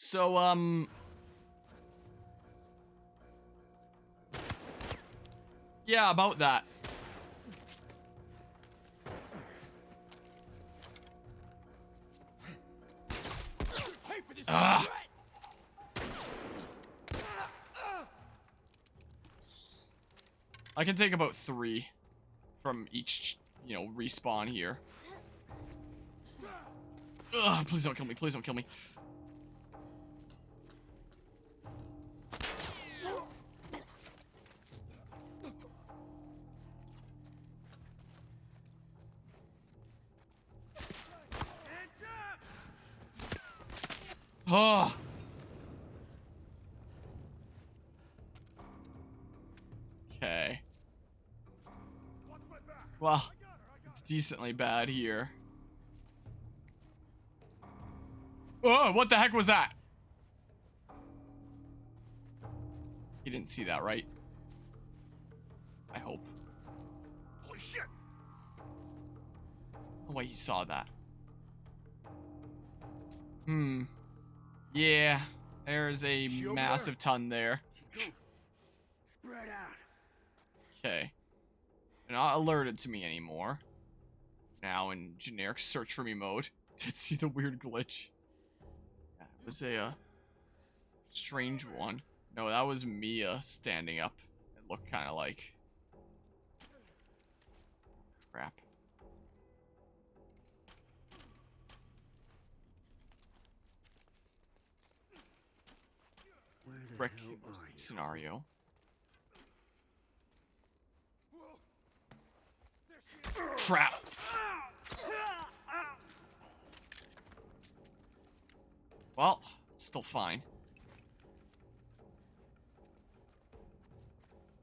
So, yeah, about that. Ugh. I can take about 3 from each, you know, respawn here. Ugh, please don't kill me. Please don't kill me. Oh. Okay. Well, it's decently bad here. Oh, what the heck was that? You didn't see that, right? I hope. Holy shit! Oh, wait, you saw that. Yeah, there's a massive ton there. Okay. They're not alerted to me anymore. Now in generic search for me mode. Did see the weird glitch. Yeah, it was a strange one. No, that was Mia standing up. It looked kind of like... Crap. Brick scenario. Crap. Well, it's still fine.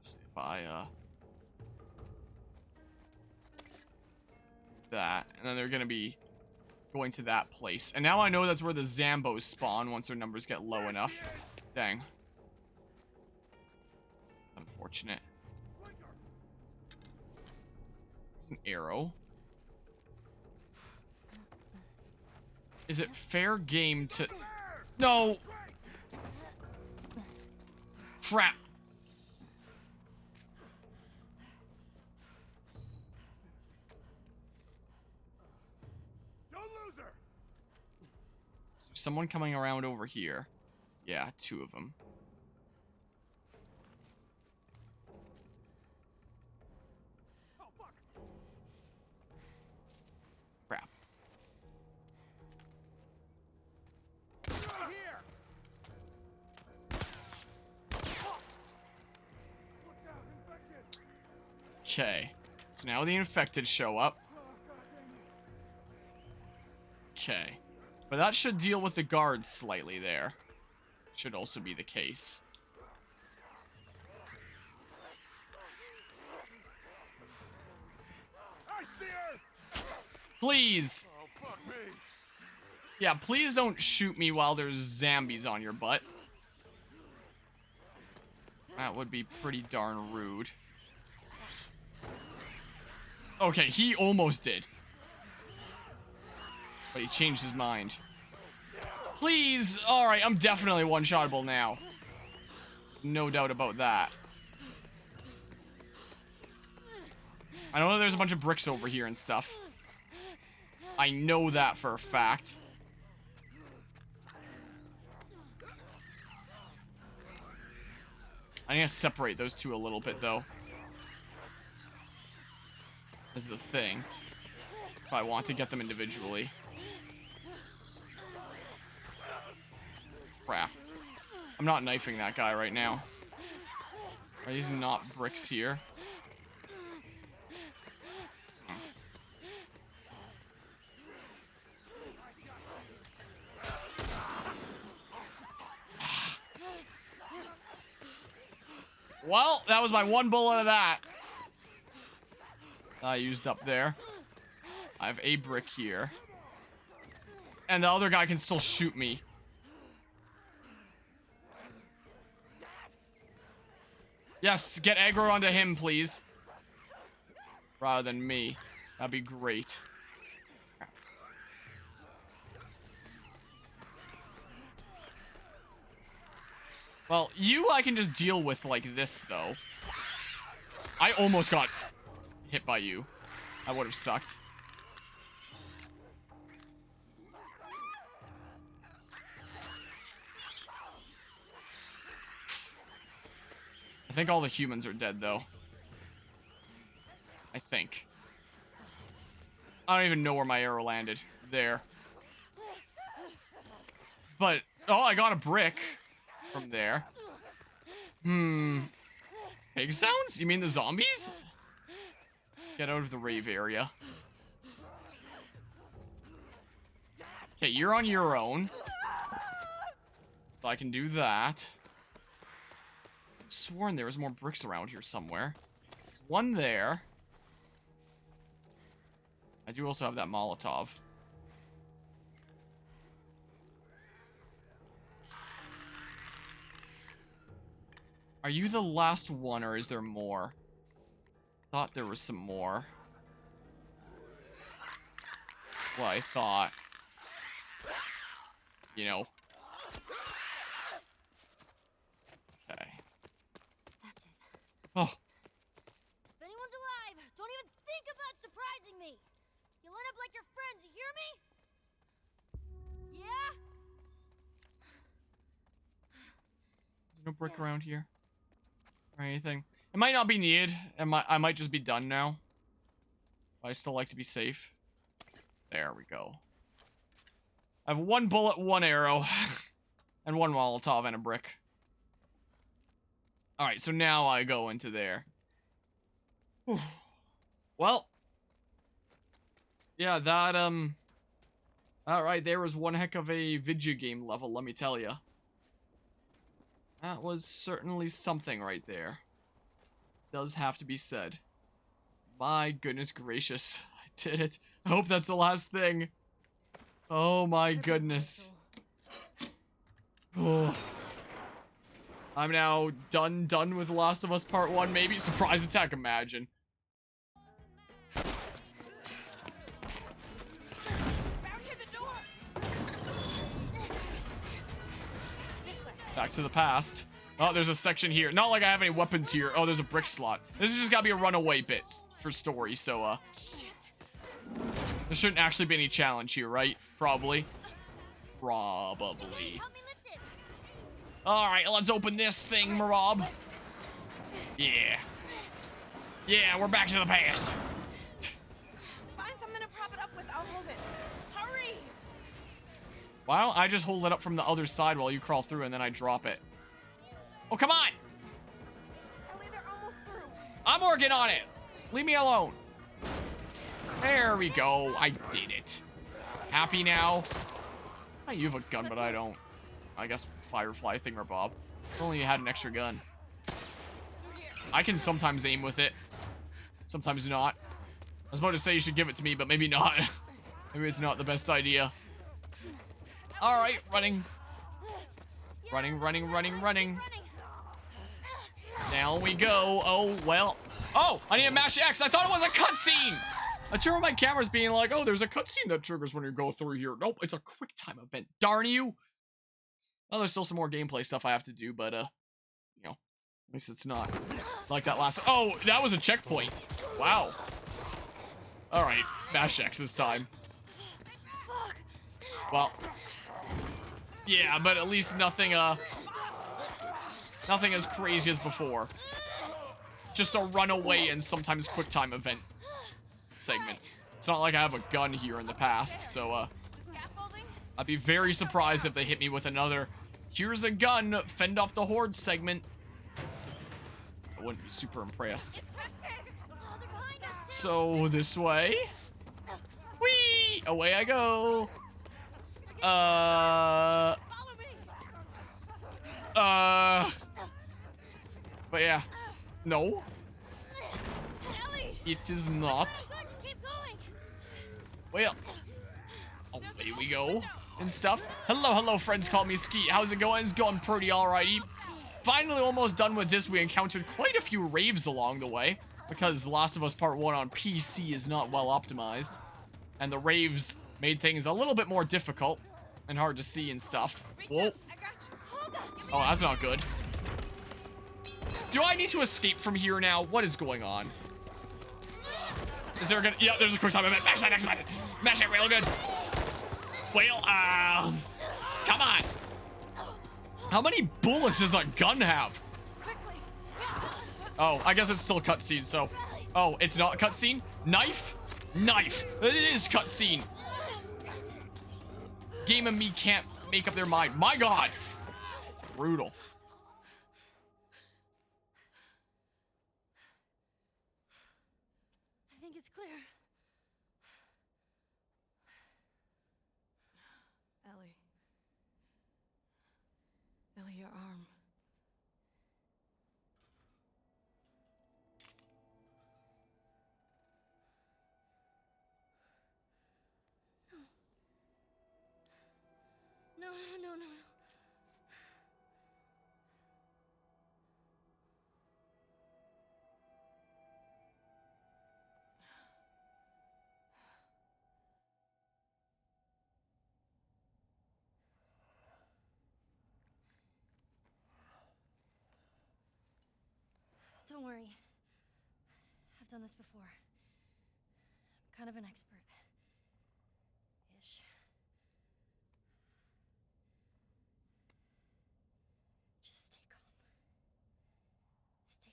If I, that, and then they're gonna be going to that place. And now I know that's where the Zambos spawn once their numbers get low enough. Dang. Unfortunate. There's an arrow. Is it fair game to... No! Crap. Don't lose her. Is there someone coming around over here? Yeah, 2 of them. Oh, fuck. Crap. Here. Okay. So now the infected show up. Okay. But that should deal with the guards slightly there. Should also be the case. Please. Oh, fuck me. Yeah, please don't shoot me while there's zombies on your butt. That would be pretty darn rude. Okay, he almost did. But he changed his mind. Please! Alright, I'm definitely one-shottable now. No doubt about that. I know there's a bunch of bricks over here and stuff. I know that for a fact. I need to separate those 2 a little bit, though. Is the thing. If I want to get them individually. Crap. I'm not knifing that guy right now. Are these not bricks here? Well, that was my 1 bullet of that. I used up there. I have a brick here. And the other guy can still shoot me. Yes, get aggro onto him, please. Rather than me. That'd be great. Well, you I can just deal with like this, though. I almost got hit by you. That would have sucked. I think all the humans are dead, though. I think. I don't even know where my arrow landed. There. But, oh, I got a brick from there. Pig sounds? You mean the zombies? Get out of the rave area. Okay, you're on your own. So I can do that. I've sworn there was more bricks around here somewhere. There's one there. I do also have that Molotov. Are you the last one, or is there more? Thought there was some more. Well, I thought. You know. Okay. That's it. Oh. If anyone's alive, don't even think about surprising me. You'll end up like your friends, you hear me? Yeah? There's no brick around here. Or anything. It might not be needed. I might just be done now. I still like to be safe. There we go. I have 1 bullet, 1 arrow, and 1 Molotov and a brick. Alright, so now I go into there. Whew. Well. Yeah, that, Alright, there was one heck of a video game level, let me tell ya. That was certainly something right there. Does have to be said. My goodness gracious. I did it. I hope that's the last thing. Oh my goodness. Oh. I'm now done with Last of Us Part 1, maybe. Surprise attack, imagine. Back to the past. Oh, there's a section here. Not like I have any weapons here. Oh, there's a brick slot. This is just gotta be a runaway bit for story, so, there shouldn't actually be any challenge here, right? Probably. Probably. Alright, let's open this thing, Marab. Yeah. Yeah, we're back to the past. Find something to prop it up with. I'll hold it. Hurry! Why don't I just hold it up from the other side while you crawl through and then I drop it? Oh, come on! Ellie, they're almost through. I'm working on it. Leave me alone. There we go. I did it. Happy now? You have a gun, but I don't. I guess Firefly thingamabob. If only you had an extra gun. I can sometimes aim with it. Sometimes not. I was about to say you should give it to me, but maybe not. Maybe it's not the best idea. Alright, running. Running. Down we go. Oh, well. Oh, I need to mash X. I thought it was a cutscene. I turn my camera's being like, oh, there's a cutscene that triggers when you go through here. Nope, it's a quick time event. Darn you. Well, there's still some more gameplay stuff I have to do, but, you know, at least it's not like that last. Oh, that was a checkpoint. Wow. All right, mash X this time. Well, yeah, but at least nothing as crazy as before. Just a runaway and sometimes quick time event segment. It's not like I have a gun here in the past, so I'd be very surprised if they hit me with another here's a gun, fend off the horde segment. I wouldn't be super impressed. So this way. Whee! Away I go. But yeah. No. It is not. Well. Away we go. And stuff. Hello, friends. Call me Skeet. How's it going? It's going pretty alrighty. Finally almost done with this. We encountered quite a few raves along the way. Because Last of Us Part 1 on PC is not well optimized. And the raves made things a little bit more difficult. And hard to see and stuff. Whoa. Oh, that's not good. Do I need to escape from here now? What is going on? Is there gonna... Yeah, there's a quick time event. Mash that next button. Mash it real good. Whale, come on. How many bullets does that gun have? Oh, I guess it's still cutscene, so... Oh, it's not cutscene? Knife? Knife. It is cutscene. Game and me can't make up their mind. My God. Brutal. I think it's clear. Ellie. Ellie, your arm. No, no, no, no. Don't worry. I've done this before. I'm kind of an expert. Ish. Just stay calm. Stay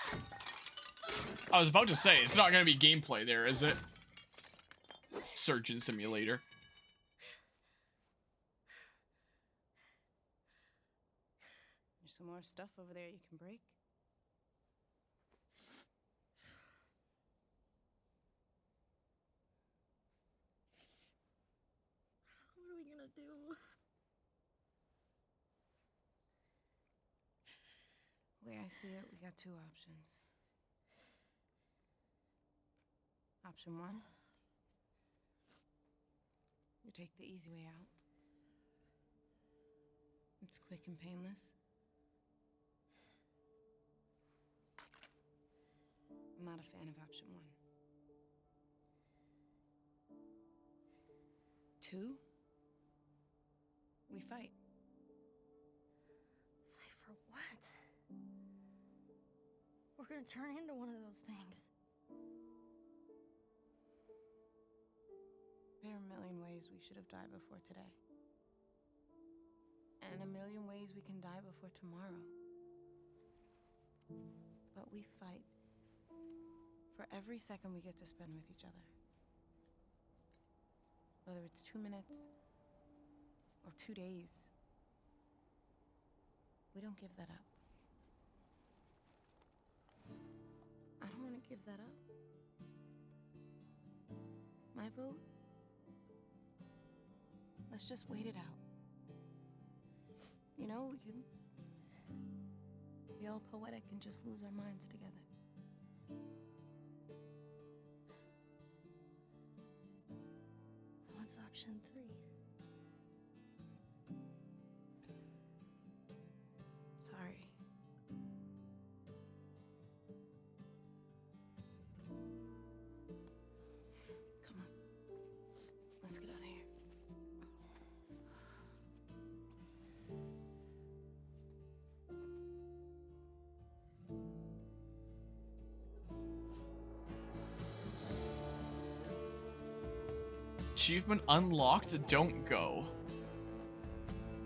calm. I was about to say, it's not gonna be gameplay there, is it? Surgeon Simulator. There's some more stuff over there you can break. What are we gonna do? The way I see it, we got two options. Option one, you take the easy way out. It's quick and painless. I'm not a fan of option one. Two, we fight. Fight for what? We're gonna turn into one of those things. There are a million ways we should have died before today. And a million ways we can die before tomorrow. But we fight for every second we get to spend with each other. Whether it's 2 minutes or 2 days, we don't give that up. I don't want to give that up. My vote? Let's just wait it out. You know, we can be all poetic and just lose our minds together. What's option 3? Sorry. Come on. Let's get out of here. Achievement unlocked, don't go.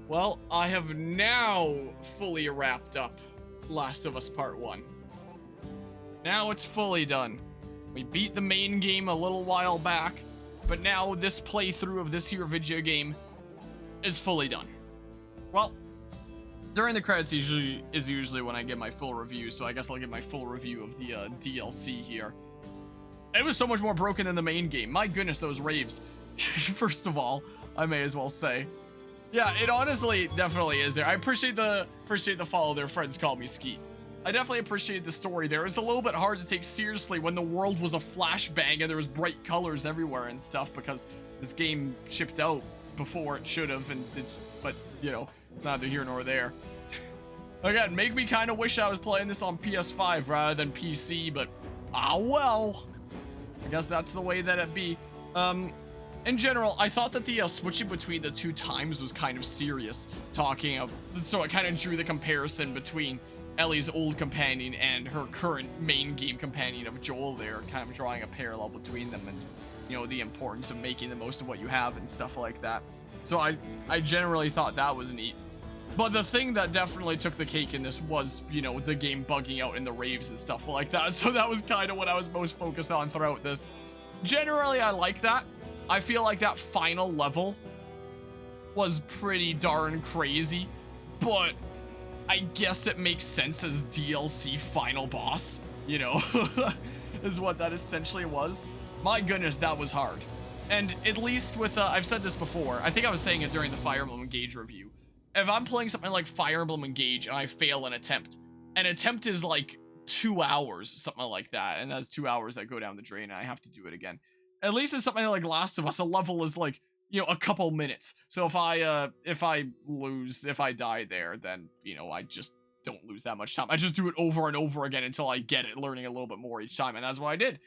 Well, I have now fully wrapped up Last of Us Part 1. Now it's fully done. We beat the main game a little while back, but now this playthrough of this here video game is fully done. Well, during the credits is usually when I get my full review, so I guess I'll get my full review of the DLC here. It was so much more broken than the main game. My goodness, those raves. First of all, I may as well say. Yeah, it honestly definitely is there. I appreciate the follow their friends call me Skeet. I definitely appreciate the story there. It's a little bit hard to take seriously when the world was a flashbang and there was bright colors everywhere and stuff because this game shipped out before it should have, but you know, it's neither here nor there. Again, make me kind of wish I was playing this on PS5 rather than PC, but ah well. I guess that's the way that it be. in general, I thought that the switching between the two times was kind of serious, so it kind of drew the comparison between Ellie's old companion and her current main game companion of Joel there, kind of drawing a parallel between them and, you know, the importance of making the most of what you have and stuff like that. So I generally thought that was neat. But the thing that definitely took the cake in this was, you know, the game bugging out in the raves and stuff like that. So that was kind of what I was most focused on throughout this. Generally, I like that. I feel like that final level was pretty darn crazy, but I guess it makes sense as DLC final boss, you know, is what that essentially was. My goodness, that was hard. And at least with, I've said this before, I think I was saying it during the Fire Emblem Engage review. If I'm playing something like Fire Emblem Engage and I fail an attempt is like 2 hours, something like that, and that's 2 hours that go down the drain and I have to do it again. At least in something like Last of Us, a level is like, you know, a couple minutes. So if I die there, then, you know, I just don't lose that much time. I just do it over and over again until I get it, learning a little bit more each time, and that's what I did.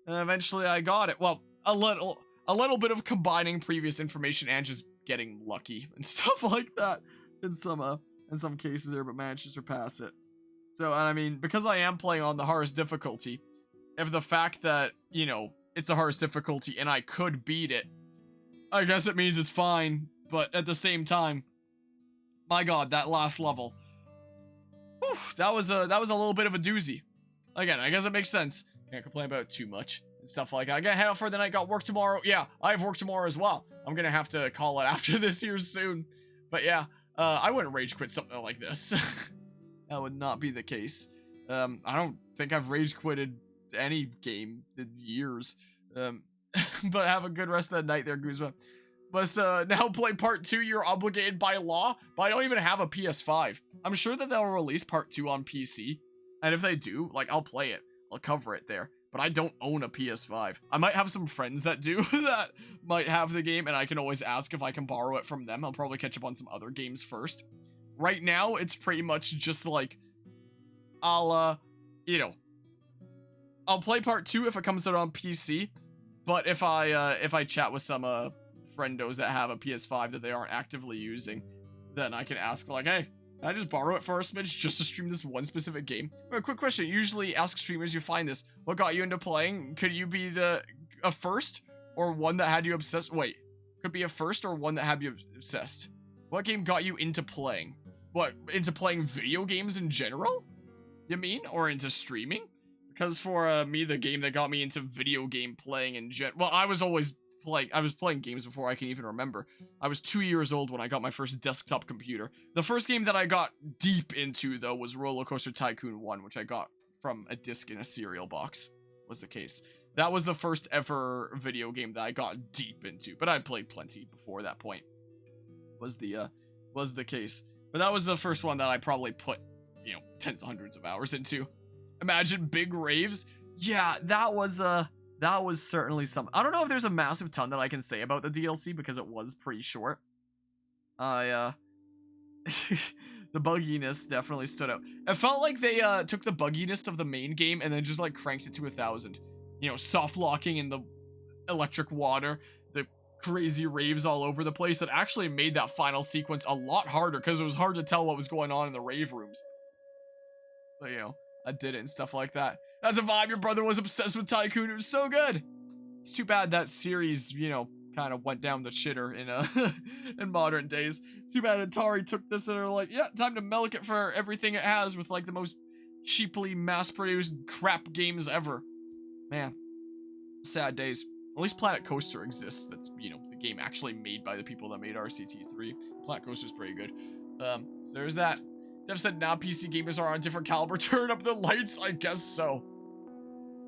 And eventually I got it. Well, a little bit of combining previous information and just getting lucky and stuff like that in some cases there, but managed to surpass it. So, and I mean, because I am playing on the hardest difficulty, if the fact that, you know, it's the hardest difficulty and I could beat it, I guess it means it's fine. But at the same time, my god, that last level, whew, that was a little bit of a doozy. Again, I guess it makes sense. Can't complain about it too much and stuff like that. I gotta head out for the night, got work tomorrow. Yeah, I have work tomorrow as well. I'm gonna have to call it after this here soon. But yeah, I wouldn't rage quit something like this. That would not be the case. I don't think I've rage quitted any game in years. But have a good rest of the night there, Guzma. Must now play part 2. You're obligated by law, but I don't even have a PS5. I'm sure that they'll release part 2 on PC, and if they do, like, I'll play it. I'll cover it there. But I don't own a PS5. I might have some friends that do that might have the game, and I can always ask if I can borrow it from them. I'll probably catch up on some other games first. Right now, it's pretty much just like, I'll play part 2 if it comes out on PC. But if I chat with some friendos that have a PS5 that they aren't actively using, then I can ask, like, hey, can I just borrow it for a smidge just to stream this one specific game? A quick question. Usually ask streamers you find this. What got you into playing? Could you be a first or one that had you obsessed? Wait, could be a first or one that had you obsessed. What game got you into playing? What, into playing video games in general? You mean? Or into streaming? Because for me, the game that got me into video game playing in well, I was playing games before I can even remember. I was 2 years old when I got my first desktop computer. The first game that I got deep into, though, was Roller Coaster Tycoon 1, which I got from a disc in a cereal box, was the case. That was the first ever video game that I got deep into, but I'd played plenty before that point, was the case. But that was the first one that I probably put, you know, tens of hundreds of hours into. Imagine big raves. Yeah, that was certainly something. I don't know if there's a massive ton that I can say about the DLC because it was pretty short. The bugginess definitely stood out. It felt like they took the bugginess of the main game and then just like cranked it to 1,000. You know, soft locking in the electric water, the crazy raves all over the place. That actually made that final sequence a lot harder because it was hard to tell what was going on in the rave rooms. But you know, I did it and stuff like that. That's a vibe. Your brother was obsessed with Tycoon. It was so good. It's too bad that series, you know, kind of went down the shitter in in modern days. It's too bad Atari took this and they're like, yeah, time to milk it for everything it has with like the most cheaply mass-produced crap games ever. Man, sad days. At least Planet Coaster exists. That's, you know, the game actually made by the people that made RCT3. Planet Coaster's pretty good. So there's that. Dev said now PC gamers are on a different caliber. Turn up the lights, I guess so.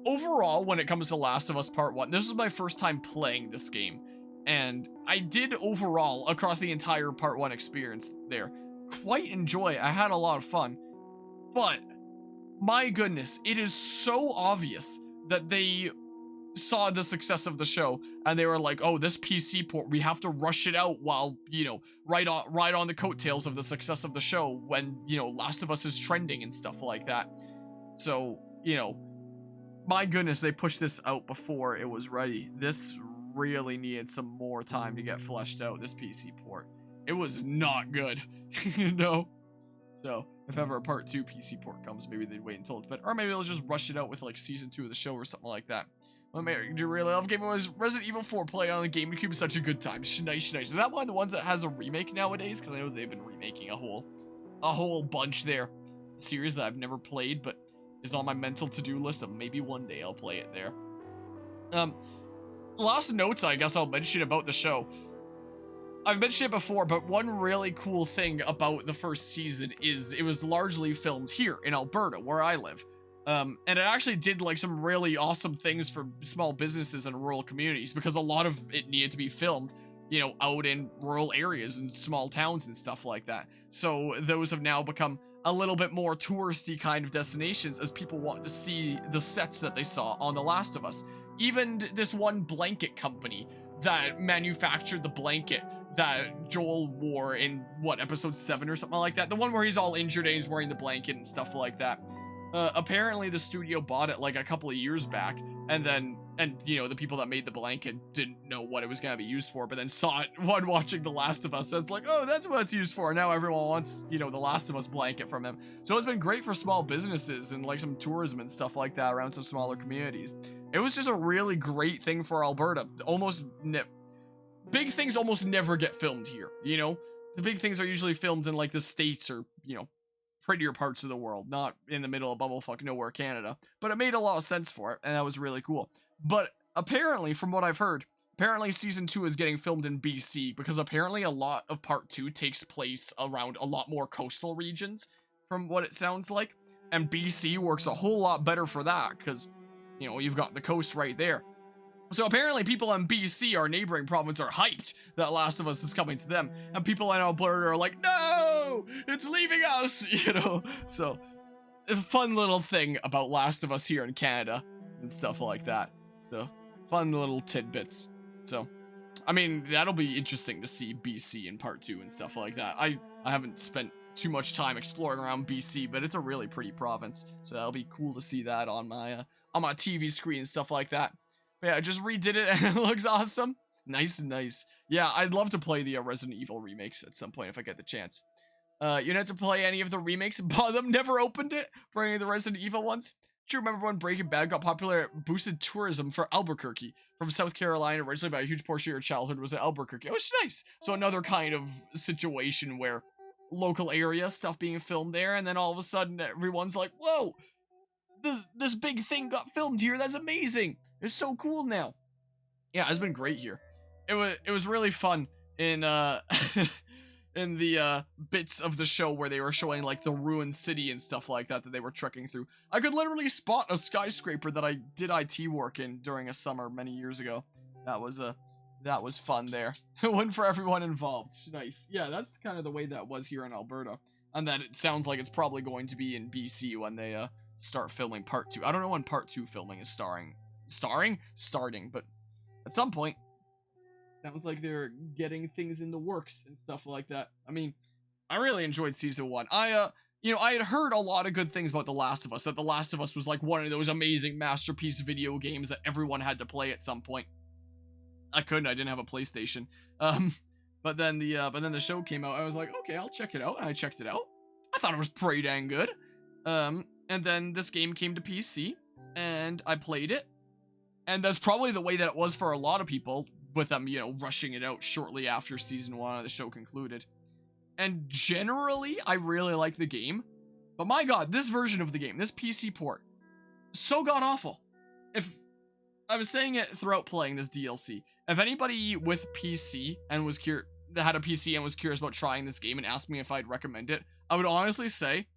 Overall, when it comes to Last of Us Part 1, this was my first time playing this game. And I did overall, across the entire Part 1 experience there, quite enjoy. I had a lot of fun. But, my goodness, it is so obvious that they saw the success of the show and they were like, oh, this PC port, we have to rush it out while, you know, ride on the coattails of the success of the show when, you know, Last of Us is trending and stuff like that. So, you know, my goodness, they pushed this out before it was ready. This really needed some more time to get fleshed out, this PC port. It was not good, you know? So, if ever a part 2 PC port comes, maybe they'd wait until it's better. Or maybe they'll just rush it out with like season 2 of the show or something like that. What made you really love gaming was Resident Evil 4 play on the GameCube is such a good time. Nice. Is that one of the ones that has a remake nowadays? Because I know they've been remaking a whole bunch there. A series that I've never played, but is on my mental to-do list, and maybe one day I'll play it there. Last notes I guess I'll mention about the show. I've mentioned it before, but one really cool thing about the first season is it was largely filmed here in Alberta, where I live. And it actually did like some really awesome things for small businesses and rural communities, because a lot of it needed to be filmed, you know, out in rural areas and small towns and stuff like that. So those have now become a little bit more touristy kind of destinations, as people want to see the sets that they saw on The Last of Us. Even this one blanket company that manufactured the blanket that Joel wore in, what, episode 7 or something like that? The one where he's all injured and he's wearing the blanket and stuff like that. Apparently the studio bought it like a couple of years back, and you know, the people that made the blanket didn't know what it was going to be used for, but then saw it while watching The Last of Us. So it's like, oh, that's what it's used for. Now everyone wants, you know, The Last of Us blanket from him. So it's been great for small businesses and like some tourism and stuff like that around some smaller communities. It was just a really great thing for Alberta. Big things almost never get filmed here, you know? The big things are usually filmed in like the States or, you know, prettier parts of the world, not in the middle of bumblefuck nowhere Canada. But it made a lot of sense for it, and that was really cool. But apparently, from what I've heard, apparently season 2 is getting filmed in BC, because apparently a lot of part 2 takes place around a lot more coastal regions, from what it sounds like. And BC works a whole lot better for that, because, you know, you've got the coast right there. So apparently people in BC, our neighboring province, are hyped that Last of Us is coming to them. And people in Alberta are like, no, it's leaving us, you know? So, a fun little thing about Last of Us here in Canada and stuff like that. So, fun little tidbits. So, I mean, that'll be interesting to see BC in part 2 and stuff like that. I haven't spent too much time exploring around BC, but it's a really pretty province. So that'll be cool to see that on my TV screen and stuff like that. But yeah, I just redid it and it looks awesome. Nice. Yeah, I'd love to play the Resident Evil remakes at some point if I get the chance. You didn't have to play any of the remakes and bought them, never opened it for any of the Resident Evil ones. Do you remember when Breaking Bad got popular? It boosted tourism for Albuquerque from South Carolina, originally by a huge portion of your childhood was in Albuquerque. It was nice. So another kind of situation where local area stuff being filmed there, and then all of a sudden everyone's like, whoa, this big thing got filmed here. That's amazing. It's so cool now. Yeah, it's been great here. It was really fun in in the bits of the show where they were showing like the ruined city and stuff like that they were trekking through. I could literally spot a skyscraper that I did IT work in during a summer many years ago. That was fun there. One for everyone involved. Nice. Yeah, that's kind of the way that was here in Alberta. And that it sounds like it's probably going to be in BC when they start filming part 2. I don't know when part 2 filming is starting, but at some point. Sounds like they're getting things in the works and stuff like that. I mean, I really enjoyed season 1. I had heard a lot of good things about The Last of Us, that The Last of Us was like one of those amazing masterpiece video games that everyone had to play at some point. I didn't have a PlayStation. But then the show came out. I was like, okay, I'll check it out. And I checked it out. I thought it was pretty dang good. And then this game came to PC, and I played it. And that's probably the way that it was for a lot of people, with them, you know, rushing it out shortly after season 1 of the show concluded. And generally, I really like the game. But my god, this version of the game, this PC port, so god-awful. If I was saying it throughout playing this DLC, if anybody with PC and that had a PC and was curious about trying this game and asked me if I'd recommend it, I would honestly say,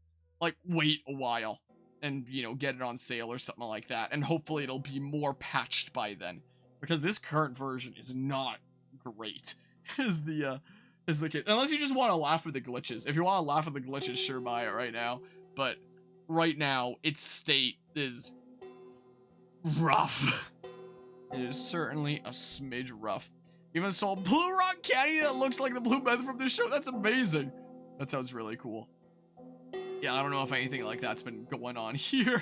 like, wait a while and, you know, get it on sale or something like that, and hopefully it'll be more patched by then. Because this current version is not great, is the case. Unless you just want to laugh at the glitches. If you want to laugh at the glitches, sure, buy it right now. But right now, its state is rough. It is certainly a smidge rough. Even so, Blue Rock Candy that looks like the Blue Method from the show. That's amazing. That sounds really cool. Yeah, I don't know if anything like that's been going on here.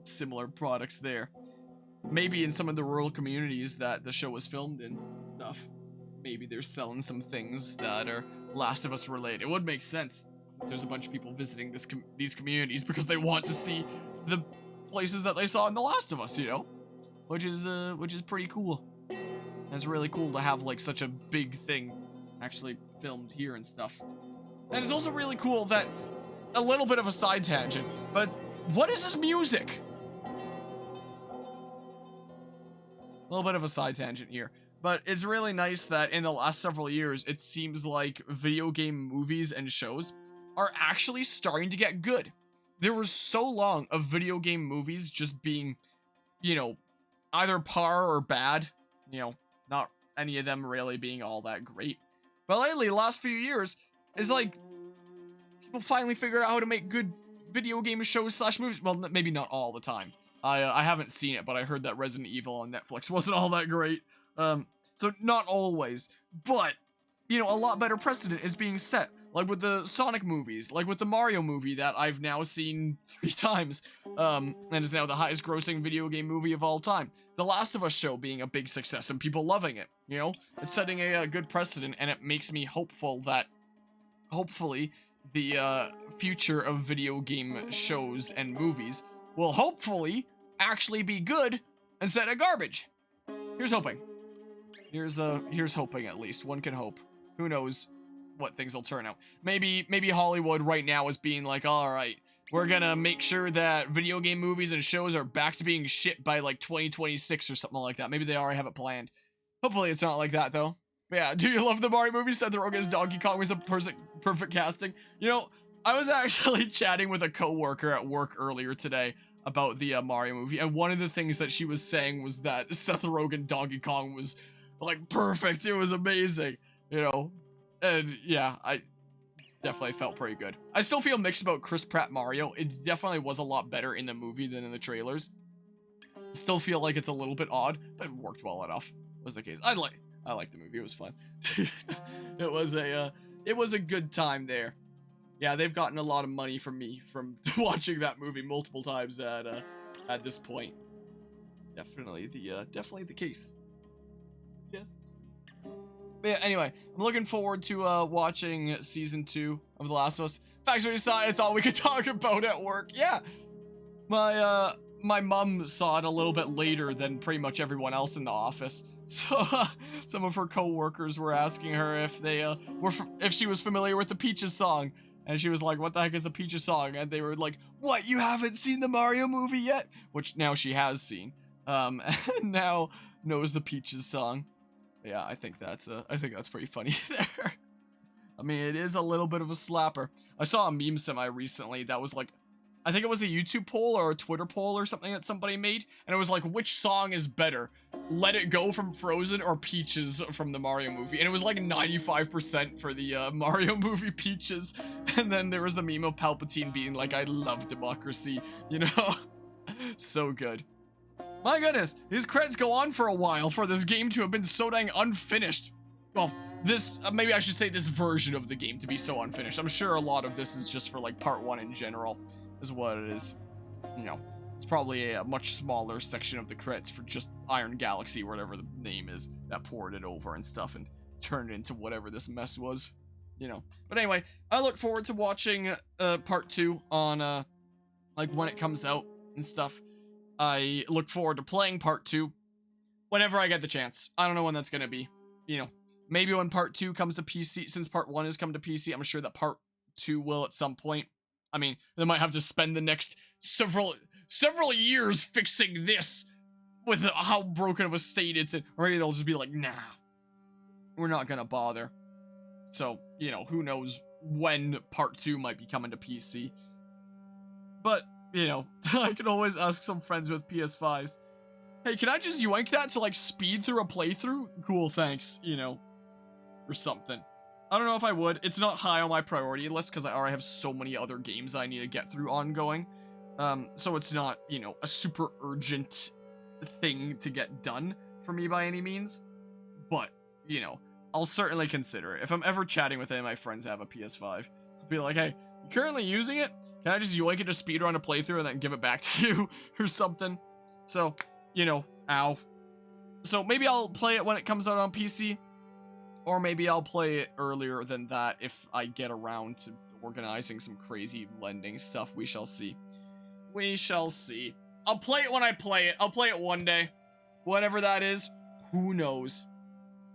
Similar products there. maybe in some of the rural communities that the show was filmed in and stuff, maybe they're selling some things that are Last of Us related. It would make sense. There's a bunch of people visiting these communities because they want to see the places that they saw in The Last of Us, you know, which is pretty cool. And it's really cool to have like such a big thing actually filmed here and stuff. And it's also really cool that, a little bit of a side tangent, but what is this music? A little bit of a side tangent here. But it's really nice that in the last several years, it seems like video game movies and shows are actually starting to get good. There was so long of video game movies just being, you know, either par or bad. You know, not any of them really being all that great. But lately, the last few years, it's like people finally figured out how to make good video game shows / movies. Well, maybe not all the time. I haven't seen it, but I heard that Resident Evil on Netflix wasn't all that great. So not always, but, you know, a lot better precedent is being set. Like with the Sonic movies, like with the Mario movie that I've now seen 3 times, and is now the highest grossing video game movie of all time. The Last of Us show being a big success and people loving it, you know? It's setting a good precedent, and it makes me hopeful that, hopefully, the future of video game shows and movies will hopefully actually be good instead of garbage. Here's hoping. Here's hoping, at least. One can hope. Who knows what things will turn out. Maybe Hollywood right now is being like, alright, we're gonna make sure that video game movies and shows are back to being shit by like 2026 or something like that. Maybe they already have it planned. Hopefully it's not like that though. But yeah, do you love the Mario movie? Seth Rogen's Donkey Kong was a perfect casting. You know, I was actually chatting with a coworker at work earlier today about the Mario movie, and one of the things that she was saying was that Seth Rogen Donkey Kong was like perfect. It was amazing, you know. And yeah, I definitely felt pretty good. I still feel mixed about Chris Pratt Mario. It definitely was a lot better in the movie than in the trailers. Still feel like it's a little bit odd, but it worked well enough. Was the case. I like the movie. It was fun. It was a good time there. Yeah, they've gotten a lot of money from me from watching that movie multiple times at this point. It's definitely the case. Yes. But yeah, anyway, I'm looking forward to watching season 2 of The Last of Us. Facts we decided it's all we could talk about at work. Yeah. My mom saw it a little bit later than pretty much everyone else in the office. So some of her coworkers were asking her if they if she was familiar with the Peaches song. And she was like, what the heck is the Peaches song? And they were like, what, you haven't seen the Mario movie yet? Which now she has seen. And now knows the Peaches song. Yeah, I think that's pretty funny there. I mean, it is a little bit of a slapper. I saw a meme semi recently that was like, I think it was a YouTube poll or a Twitter poll or something that somebody made, and it was like, which song is better? Let It Go from Frozen or Peaches from the Mario movie? And it was like 95% for the Mario movie Peaches, and then there was the meme of Palpatine being like, I love democracy, you know? So good. My goodness, these credits go on for a while for this game to have been so dang unfinished. Well, this, maybe I should say this version of the game to be so unfinished. I'm sure a lot of this is just for like part 1 in general, is what it is. You know, it's probably a much smaller section of the credits for just Iron Galaxy, whatever the name is, that poured it over and stuff and turned it into whatever this mess was, you know. But anyway, I look forward to watching part 2 on like when it comes out and stuff. I look forward to playing part 2 whenever I get the chance. I don't know when that's gonna be, you know. Maybe when part 2 comes to PC, since part 1 has come to PC, I'm sure that part 2 will at some point. I mean, they might have to spend the next several years fixing this with how broken of a state it's in. Or maybe they'll just be like, nah, we're not gonna bother. So, you know, who knows when part 2 might be coming to PC. But, you know, I can always ask some friends with PS5s, hey, can I just yoink that to, like, speed through a playthrough? Cool, thanks, you know, or something. I don't know if I would. It's not high on my priority list because I already have so many other games I need to get through ongoing. So it's not, you know, a super urgent thing to get done for me by any means. But, you know, I'll certainly consider it. If I'm ever chatting with any of my friends that have a PS5, I'll be like, hey, you currently using it? Can I just yoink it to speedrun a playthrough and then give it back to you or something? So, you know, Ow. So maybe I'll play it when it comes out on PC, or maybe I'll play it earlier than that if I get around to organizing some crazy lending stuff. We shall see. We shall see. I'll play it when I play it. I'll play it one day. Whatever that is, who knows?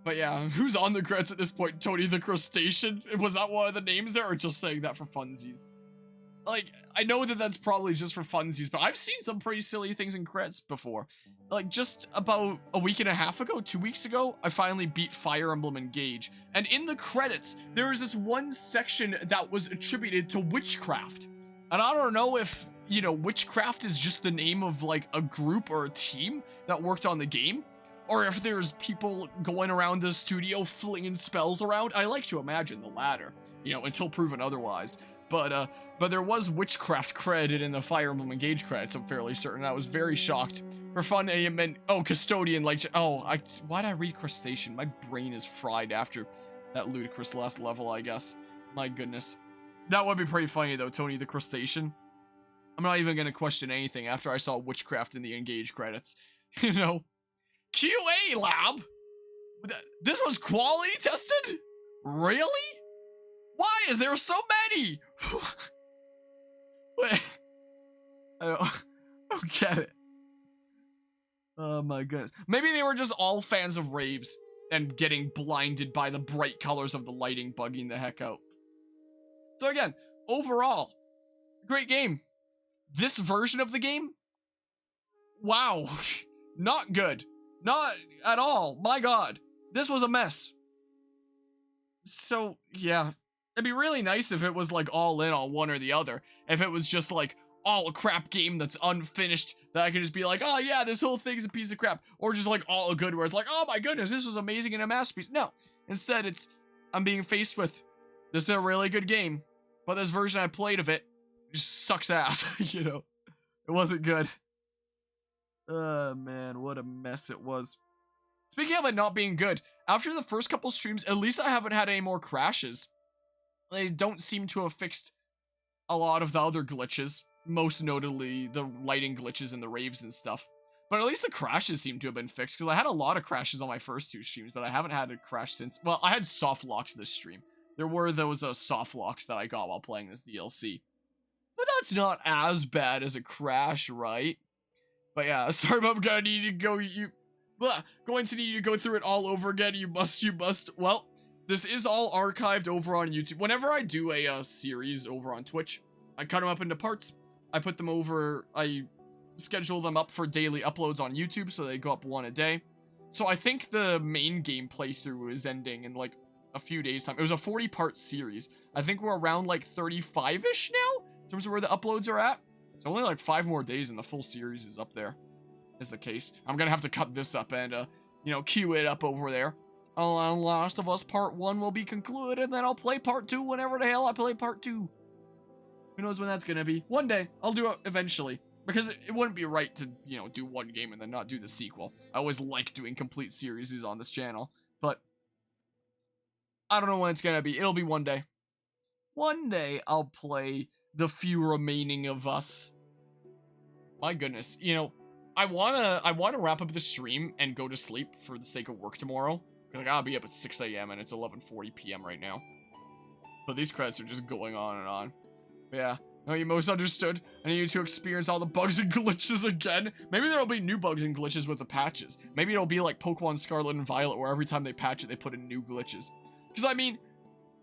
But yeah, who's on the credits at this point? Tony the Crustacean? Was that one of the names there, or just saying that for funsies? Like, I know that that's probably just for funsies, but I've seen some pretty silly things in credits before. Like, just about a week and a half ago, 2 weeks ago, I finally beat Fire Emblem Engage. And in the credits, there was this one section that was attributed to witchcraft. And I don't know if, you know, witchcraft is just the name of, like, a group or a team that worked on the game, or if there's people going around the studio flinging spells around. I like to imagine the latter, you know, until proven otherwise. But there was witchcraft credited in the Fire Emblem Engage credits, I'm fairly certain. I was very shocked. For fun, it meant, oh, Custodian, like, why'd I read Crustacean? My brain is fried after that ludicrous last level, I guess. My goodness. That would be pretty funny, though, Tony the Crustacean. I'm not even gonna question anything after I saw witchcraft in the Engage credits. You know? QA lab? This was quality tested? Really? Why is there so many? Wait. I don't get it. Oh my goodness. Maybe they were just all fans of raves and getting blinded by the bright colors of the lighting, bugging the heck out. So again, overall, great game. This version of the game? Wow. Not good. Not at all. My god. This was a mess. So, yeah. It'd be really nice if it was, like, all in on one or the other. If it was just, like, all a crap game that's unfinished, that I could just be like, oh, yeah, this whole thing's a piece of crap. Or just, like, all good, where it's like, oh, my goodness, this was amazing and a masterpiece. No. Instead, I'm being faced with, this is a really good game, but this version I played of it just sucks ass, you know? It wasn't good. Oh, man, what a mess it was. Speaking of it not being good, after the first couple streams, at least I haven't had any more crashes. They don't seem to have fixed a lot of the other glitches, most notably the lighting glitches and the raves and stuff. But at least the crashes seem to have been fixed, because I had a lot of crashes on my first two streams, but I haven't had a crash since. Well, I had soft locks this stream. There were those soft locks that I got while playing this DLC. But that's not as bad as a crash, right? But yeah, sorry, but I'm gonna need to go, going to need to go through it all over again. You must. Well, this is all archived over on YouTube. Whenever I do a series over on Twitch, I cut them up into parts. I put them over, I schedule them up for daily uploads on YouTube, so they go up one a day. So I think the main game playthrough is ending in like a few days time. It was a 40-part series. I think we're around like 35-ish now, in terms of where the uploads are at. So only like 5 more days and the full series is up there, is the case. I'm gonna have to cut this up and, you know, queue it up over there. Last of Us Part 1 will be concluded, and then I'll play Part 2 whenever the hell I play Part 2. Who knows when that's gonna be? One day. I'll do it eventually. Because it wouldn't be right to, you know, do one game and then not do the sequel. I always like doing complete series on this channel. But I don't know when it's gonna be. It'll be one day. One day I'll play the few remaining of us. My goodness. You know, I wanna wrap up the stream and go to sleep for the sake of work tomorrow. Like, I'll be up at 6 a.m. and it's 11:40 p.m. right now. But these credits are just going on and on. But yeah. No, you most understood. I need you to experience all the bugs and glitches again. Maybe there'll be new bugs and glitches with the patches. Maybe it'll be like Pokemon Scarlet and Violet, where every time they patch it, they put in new glitches. Because, I mean,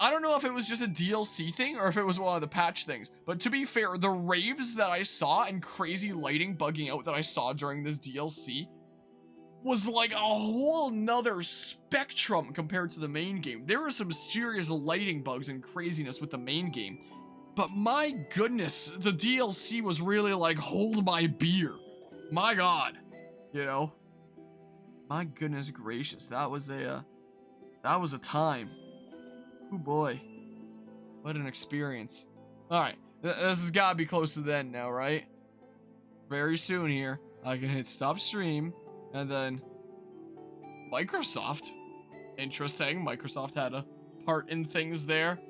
I don't know if it was just a DLC thing or if it was one of the patch things. But to be fair, the raves that I saw and crazy lighting bugging out that I saw during this DLC was like a whole nother spectrum compared to the main game. There were some serious lighting bugs and craziness with the main game. But my goodness, the DLC was really like, hold my beer. My god. You know? My goodness gracious, that was a time. Oh boy. What an experience. Alright, this has gotta be close to the end now, right? Very soon here, I can hit stop stream, and then Microsoft. Interesting, Microsoft had a part in things there.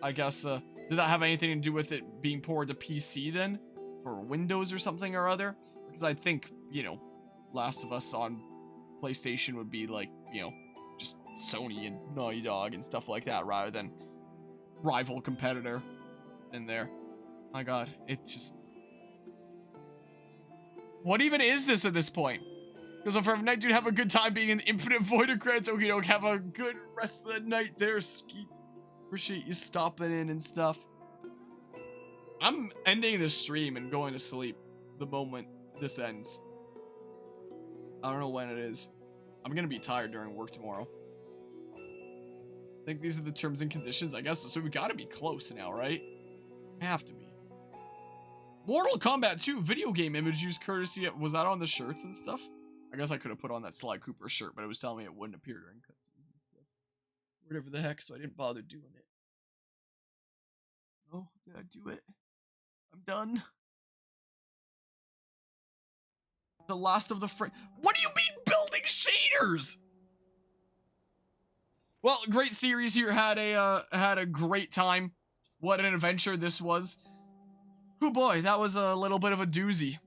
I guess, did that have anything to do with it being ported to PC then? Or Windows or something or other? Because I think, you know, Last of Us on PlayStation would be like, you know, just Sony and Naughty Dog and stuff like that rather than rival competitor in there. My god, it just... What even is this at this point? Because if Forever Night, dude, have a good time being in the Infinite Void of Credits. Okie doke, have a good rest of the night there, Skeet. Appreciate you stopping in and stuff. I'm ending this stream and going to sleep the moment this ends. I don't know when it is. I'm gonna be tired during work tomorrow. I think these are the terms and conditions, I guess. So we gotta be close now, right? I have to be. Mortal Kombat 2 video game image use courtesy. Was that on the shirts and stuff? I guess I could have put on that Sly Cooper shirt, but it was telling me it wouldn't appear during cutscenes and stuff. Whatever the heck, so I didn't bother doing it. Oh, did I do it? I'm done. The last of the What do you mean building shaders? Well, great series here. Had a great time. What an adventure this was. Oh boy, that was a little bit of a doozy.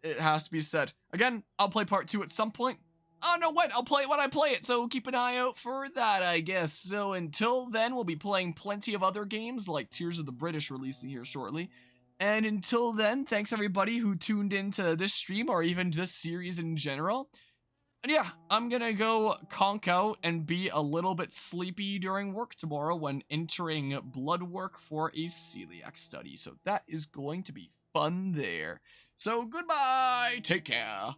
It has to be said. Again, I'll play part 2 at some point. I don't know when. I'll play it when I play it, so keep an eye out for that, I guess. So until then, we'll be playing plenty of other games, like Tears of the British releasing here shortly. And until then, thanks everybody who tuned into this stream, or even this series in general. And yeah, I'm gonna go conk out and be a little bit sleepy during work tomorrow when entering blood work for a celiac study. So that is going to be fun there. So goodbye, take care.